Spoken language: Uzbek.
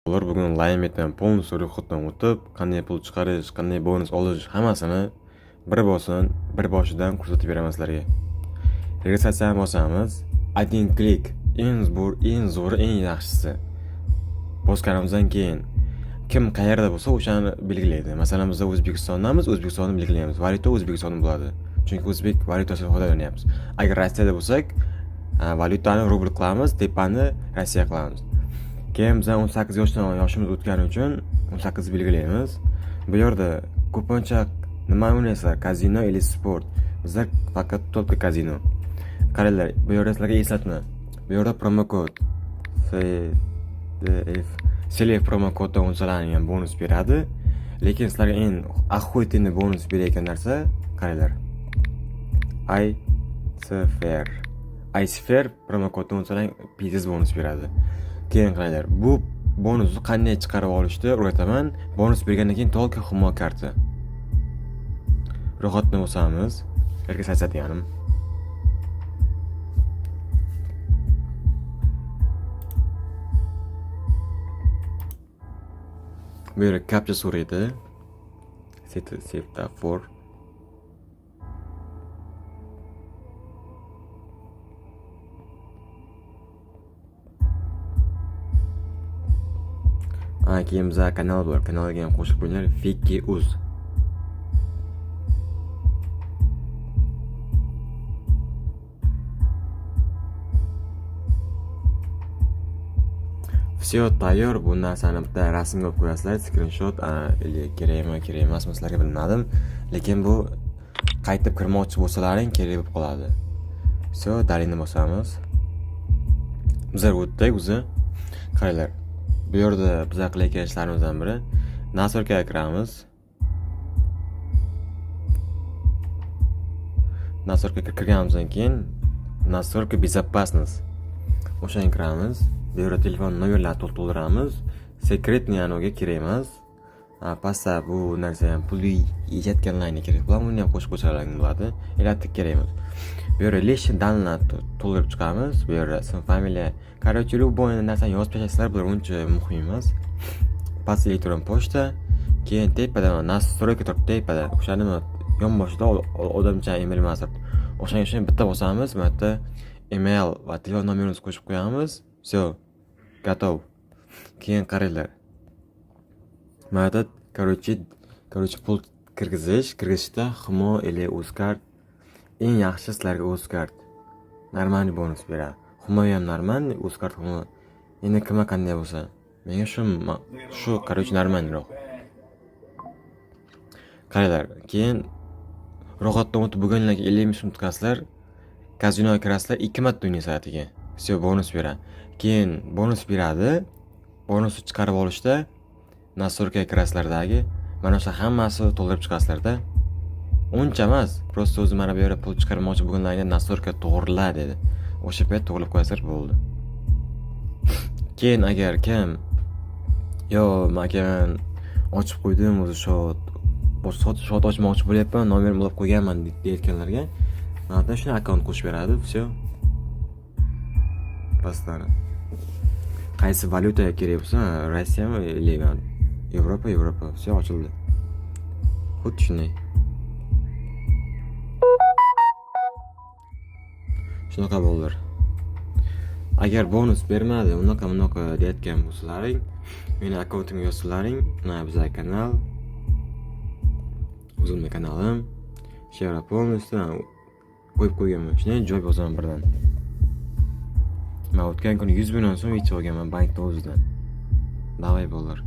Ular bugun Lime'dan polностью ro'yxatdan o'tib, qanday pul chiqarish, qanday bonus olish hammasini bir boshidan ko'rsatib beraman sizlarga. Registratsiyani bosamiz. Один klik eng zo'ri, eng yaxshisi. Bosganimizdan keyin kim qayerda bo'lsa o'shani belgilaydi. Masalan, biz O'zbekistondamiz, O'zbekistonni belgilaymiz. Valyuta O'zbekiston bo'ladi. Chunki o'zbek valyutasidan foydalanyapmiz. Agar Rossiyada bo'lsak, valyutani rubl qilamiz, tepani Rossiya qilamiz. Keyin biz 18 yoshimiz o'tgani uchun 18 belgilaymiz. Bu yerda ko'pincha nima o'ynaysizlar? Kazino yoki sport. Bizlar faqat только kazino. Qaranglar, bu yerda sizlarga eslatma. Bu yerda promo kod CLF promo koddan o'lchalangan bonus beradi. Lekin sizlarga eng охуительный bonus berayotgan narsa, qaranglar. iSphere promo koddan o'lchalangan pizza bonus beradi. Keyin qaranglar, bu bonusni qanday chiqarib olishni o'rgataman. Bonus bergandan keyin только humo karta. Ro'yxatni bosamiz. Registratsiya deganim. Bu yerga captcha so'raydi. Semafor. Keyin bizga kanal bor. Kanalga ham qo'shib qo'yinglar. Fiki.uz. Все tayyor. Bu narsani bitta rasmga olib qo'yasizlar, screenshot, kerak emasmi sizlarga bilmadim, lekin bu qaytib kirmoqchi bo'lsalaring kerak bo'lib qoladi. Все, dalini bosamiz. Bizlar o'tdik o'zi. Qaranglar. Bu yerda biz qilayotgan ishlarimizdan biri nastroykaga kiramiz. Nastroykaga kirganimizdan keyin настройка безопасность. O'shanga kiramiz. Bu yerda telefon nomerlarini to'ldiramiz. Sekretni anoga kerak emas. Pastda bu narsa ham pulli yetganlarga kerak bo'ladi. Uni ham qo'shib qo'shalaring bo'ladi. Elatib kerak emas. Bu yerda leshni danni to'ldirib chiqamiz. Bu yerda ism, familiya, короче, любой narsani yozib tashlaysizlar, bular uncha muhim emas. Past elektron pochta, keyin tepada настройка turibdi tepada. O'shani yonboshida odamcha email emas. O'shani bitta bosamiz, bu yerda email va telefon nomerimizni qo'shib qo'yamiz. Все, готов. Keyin qaranglar. Mana короче pul kirgizishda Humo или Uzcard eng yaxshi sizlarga Uzcard normal bonus beradi. Humo ham normal, Uzcard Humo. Endi kimga qanday bo'lsa, menga shu короче normalroq. Qaranglar, keyin ro'yxatdan o'tib bo'lganlarga 50 ming tutasizlar, kazinoga kirasizlar, 2 marta o'ynay soatiga. Все, bonus beradi. Keyin bonus beradi. Bonusni chiqarib olishda настройкаga kirasizlardagi mana shu hammasi to'ldirib chiqasizlarda. Uncha emas, просто o'zi mana bu yerda pul chiqarmoqchi bo'lganlarga настройка to'g'rila dedi. O'sha payt to'g'rilab qo'yasizlar bo'ldi. Keyin agar kim men ochib qo'ydim o'zi shot ochmoqchi bo'lyapman, nomerimni olib qo'yganman deyotganlarga mana shuni akkaunt qo'shib beradi. Все. Pastdan qaysi valyutaga kerak bo'lsa, Rossiyami или Yevropa, все ochildi. Xuddi shunday. Shunaqa bo'ldi. Agar bonus bermadi, unaqa deyotgan bo'lsalaring, meni akkauntimga yozsalaring, mana bizning kanal, o'zimning kanalim, shevra polностью qo'yib qo'yganman. Shunday joy bozaman birdan. Men o'tgan kuni 100 mingdan so'm yechib olganman bankda o'zidan. Davay bo'lar.